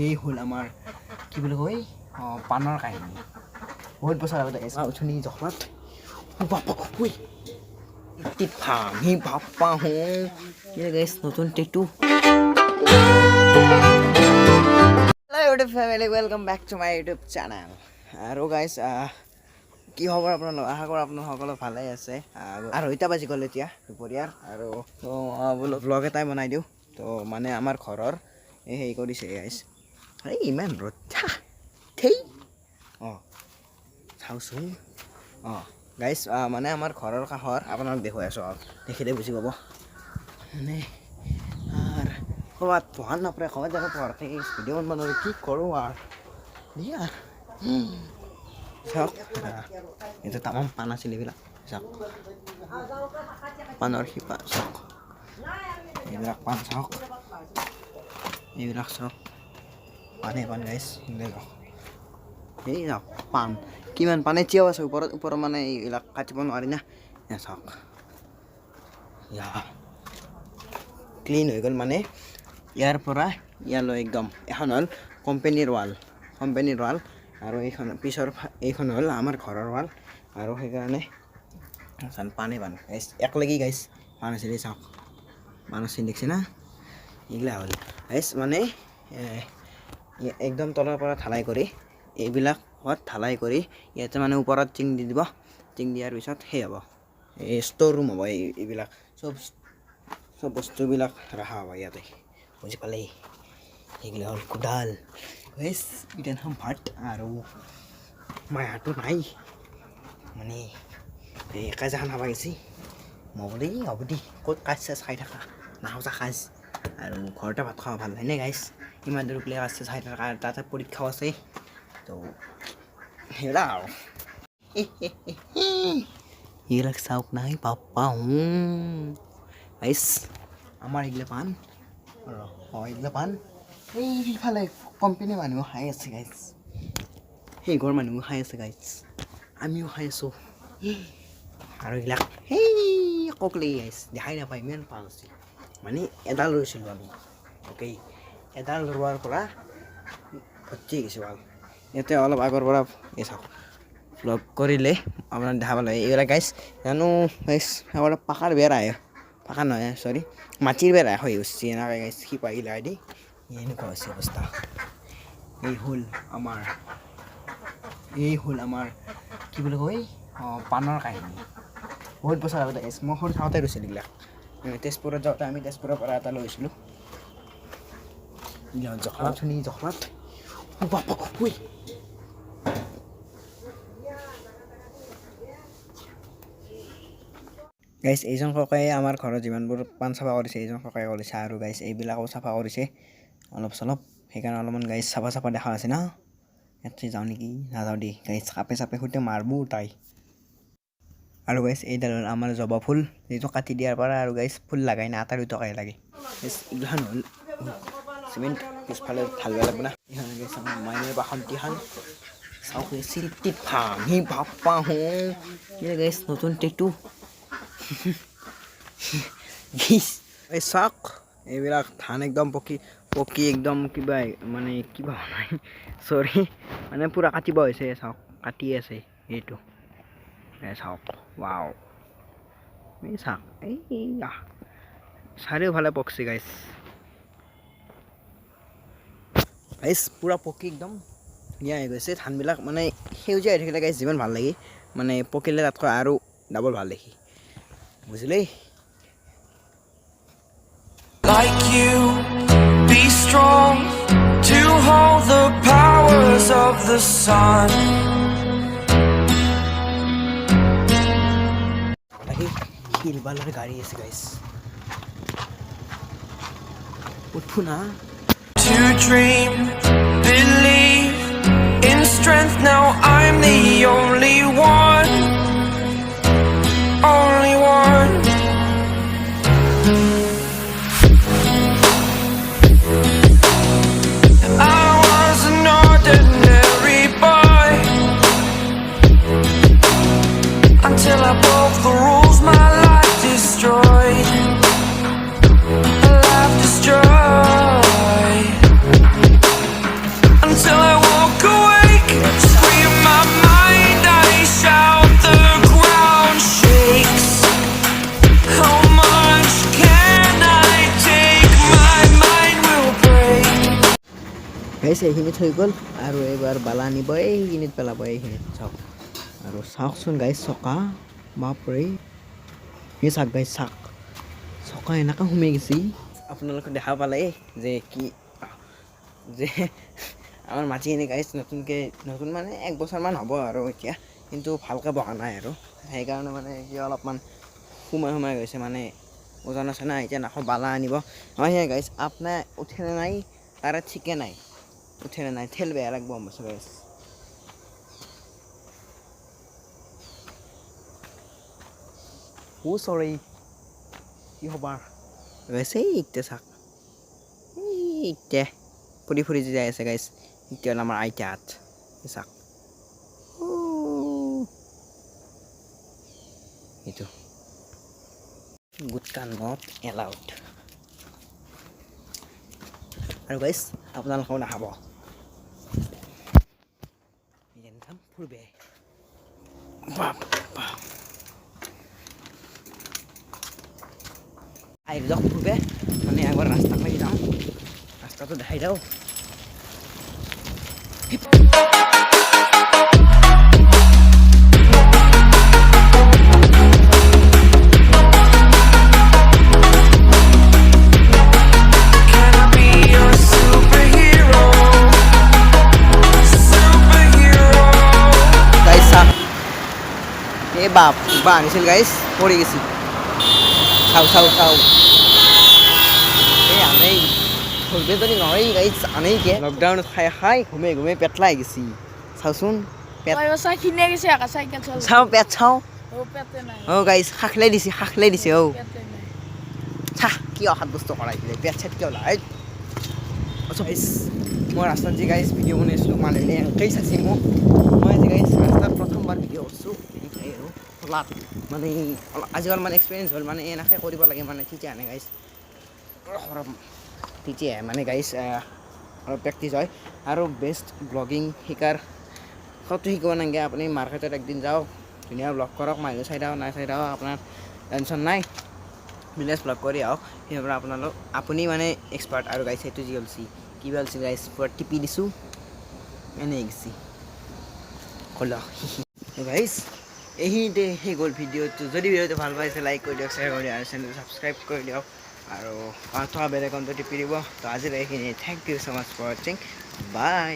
এই হল আমাৰ কি বুলি কয় পানৰ কাহিনী বহুত বছৰ আগতে উঠনি জখলাত আমি বাপ্পা গাইছ নতুন টেটু hello' YouTube family welcome back to my YouTube channel আৰু গাইছ কি খবৰ আপোনালোক আশা কৰোঁ আপোনালোক ভালে আছে আৰু 8টা বাজি গ'ল এতিয়া দুপৰীয়াৰ আৰু বোলো ব্লগ এটাই বনাই দিওঁ তো মানে আমাৰ ঘৰৰ হেৰি কৰিছে গাইছ এই ইমান ৰ'দ থেই চাওঁচোন গাইছ মানে আমাৰ ঘৰৰ কাষৰ আপোনালোক দেখুৱাই আছোঁ দেখিলে বুজি পাব মানে আৰ ক'ৰবাত পঢ়াত নাপায় ক'ৰবাত জেগা পঢ়াতে ভিডিঅ' বনাব কি কৰোঁ আৰু দিয়া চাওক এইটো তামাম পাণ আছিল এইবিলাক চাওক পাণৰ শিপা চাওক এইবিলাক পাণ চাওক এইবিলাক চাওক পাণে পাণ গাইছ এই চাওক পাণ কিমান পানী চিয়াও আছে ওপৰত মানে এইবিলাক কাটিব নোৱাৰি না চাওক ক্লিন হৈ গ'ল মানে ইয়াৰ পৰা ইয়ালৈ একদম এখন হ'ল কোম্পানীৰ ৱাল আৰু এইখন পিছৰ এইখন হ'ল আমাৰ ঘৰৰ ৱাল আৰু সেইকাৰণে পানী গাইছ একলেগি গাইছ পাণ আছিলে চাওক মানুহ চিন দেখিছে না এইগিলা হ'ল গাইছ মানে একদম তলৰ পৰা ঢালাই কৰি এইবিলাক ঢালাই কৰি ইয়াতে মানে ওপৰত টিং দি দিব টিং দিয়াৰ পিছত সেই হ'ব এই ষ্ট'ৰ ৰুম হ'ব এইবিলাক চব বস্তুবিলাক ৰখা হ'ব ইয়াতে বুজি পালে এইগিলা হ'ল কোদাল গাইছ ইটান ভাত আৰু মায়াটো নাই মানে এই কাজাখান খাব গৈছে মই বোলে হ'ব দি ক'ত কাজ চাজ খাই থাকা নাখাওঁচা কাজ আৰু ঘৰতে ভাত খাব ভাল হয়নে গাইছ ইমান দূৰ বোলে কাজ চাজ খাই থাকা তাতে পৰীক্ষাও আছে তো সেইবিলাক আৰু এইবিলাক চাওক নাই পাপ্পা গাইছ আমাৰ এইগিলা পাণ এইগিলা পাণ এইফালে কোম্পানী মানুহ খাই আছে গাইছ সেই ঘৰ মানুহ খাই আছে গাইছ আমিও খাই আছোঁ আৰু এইবিলাক সেই ককলি গাইছ দেখাই নাপায় ইমান পাণ আছিল মানে এডাল ৰুইছিলোঁ আমি অ'কে এডাল ৰোৱাৰ পৰা ভৰ্তি গৈছোঁ ভাল ইয়াতে অলপ আগৰ পৰা এই চাওক ব্লগ কৰিলে আপোনাৰ দেখা পালে এইবিলাক গাইছ জানো গাইছ অলপ পাকাৰ বেৰা পাকা নহয় চৰি মাটিৰ বেৰা হৈ গৈছে এনেকৈ গাইছ শিপা গিলাই দি এনেকুৱা হৈছে অৱস্থা এই হ'ল আমাৰ কি বুলি কয় পাণৰ কাহিনী বহুত বছৰ আগতে গাইছ মই সৰু থাকোঁতে ৰুইছিলোঁ এইবিলাক তেজপুৰত যাওঁতে আমি তেজপুৰৰ পৰা এটা লৈছিলোঁ জখলাত গাইছ এইজন ককায়ে আমাৰ ঘৰত যিমানবোৰ পাণ চাফা কৰিছে এইজন ককায়ে কৰিছে আৰু গাইছ এইবিলাকো চাফা কৰিছে অলপ চলপ সেইকাৰণে অলপমান গাইছ চাফা দেখা আছে না ইয়াতে যাওঁ নেকি নাযাওঁ দেই গাইছ চাপে সৈতে মাৰবো তাই আৰু গাইছ এইডাল হ'ল আমাৰ জবা ফুল যিটো কাটি দিয়াৰ পৰা আৰু গাইছ ফুল লাগাই না 2 টকাই লাগে গাইছ এইগিলাখান হ'ল চিমেণ্ট পিছফালে ঢালিব লাগিব না এইখন গাইছ আমাৰ মাইনাৰ বাসন্তীখন চাওক চিল্টি ভাঙি বাপ্পা গাইছ নতুন টেটু এই চাওক এইবিলাক ধান একদম পকি একদম কিবা মানে কিবা নাই চৰি মানে পূৰা কাটিব হৈছে চাওক কাটি আছে এইটো চাওক ৱাও এই চাওক এই চাৰিওফালে পকছে গাইছ পূৰা পকি একদম ধুনীয়া হৈ গৈছে ধানবিলাক মানে সেউজীয়া হৈ থাকিলে গাইছ যিমান ভাল লাগে মানে পকিলে তাতকৈ আৰু ডাবল ভাল দেখি বুজিলেই Like you, be strong to hold the powers of the sun. হিলবালার গাড়ি আছে গাইস উঠু না To dream, believe in strength. Now I'm the only one. Only one. I was an ordinary boy until I broke the rules. My life destroyed. A life destroyed. গাইছ এইখিনিত হৈ গ'ল আৰু এইবাৰ বালা আনিব এইখিনিত পেলাব এইখিনিত চাওক আৰু চাওকচোন গাইছ চকা বাপৰে এই চাওক গাইছ চাওক চকা এনেকৈ সোমাই গৈছে আপোনালোকে দেখা পালে যে কি যে আমাৰ মাটিখিনি গাইছ নতুন মানে 1 বছৰমান হ'ব আৰু এতিয়া কিন্তু ভালকৈ বহা নাই আৰু সেইকাৰণে মানে এতিয়া অলপমান সোমাই গৈছে মানে ওজন আছে না এতিয়া নাখো বালা আনিব হয় হে গাইছ আপোনাৰ উঠেনে নাই তাৰে ঠিকে নাই উঠেনে নাই ঠেল বেয়া লাগব বছৰ গাইছ ও চৰি কি হবাৰ গাইছ এইতে চাক এইতে ফুৰি যাই আছে গাইছ এতিয়া আমাৰ আইতাত চাক এইটো গুটকা নট এলাউড আৰু গাইছ আপোনালোকেও নাখাব ফুৰবে আহি যাওক ফুৰবে মানে আগৰ ৰাস্তা পাই যাওঁ ৰাস্তাটো দেখাই যাওঁ Can I be your superhero? Superhero. গাইছ চাওক এই বাপ কিবা আনিছিল গাইছ পৰি গেছি চাও এই আনেই ধরবে যদি নয় গাইছ আনেই কে লকডাউন খাই ঘুমে পেটলাই গেছি চাওচোন পেট চাও পেট চাও ও গাইছ খাখলাই দিছে ও চা কি অহাত বস্তু কৰাই দিলে পেট চেট কিয় ওলাই গাইছ মই ৰাস্তাত যে গাইছ ভিডিঅ' বনাইছিলোঁ মানুহে এনেকেই চাইছে মোক মই আজি গাইছ ৰাস্তাত প্ৰথমবাৰ ভিডিঅ' কৰিছোঁ এনেকৈ আৰু খোলাত মানে আজিকাল মানে এক্সপিৰিয়েঞ্চ হ'ল মানে এনেকৈ কৰিব লাগে মানে তেতিয়া আনে গাইছ তেতিয়া মানে গাইছ অলপ প্ৰেক্টিছ হয় আৰু বেষ্ট ব্লগিং শিকাৰ ক'তো শিকিব নালাগে আপুনি মাৰ্কেটত একদিন যাওক ধুনীয়া ব্লগ কৰক মানুহ চাই থাকক আপোনাৰ টেনশ্যন নাই বিন্দাছ ব্লগ কৰি আহক সেইবাবে আপুনি মানে এক্সপাৰ্ট আৰু গাইছ সেইটো যি হ'লছি কিবা হ'লছি গাইছ পুৰা টিপি দিছোঁ এনেই গেছি ক'লক গাইছ এইখিনিতে সেই গ'ল ভিডিঅ'টো যদি ভিডিঅ'টো ভাল পাইছে লাইক কৰি দিয়ক শ্বেয়াৰ কৰি দিয়ক আৰু চেনেলটো ছাবস্ক্ৰাইব কৰি দিয়ক আৰু থকা বেল আইকনটো টিপি দিব তো আজিলৈ এইখিনি thank you so' much for ৱাচিং বাই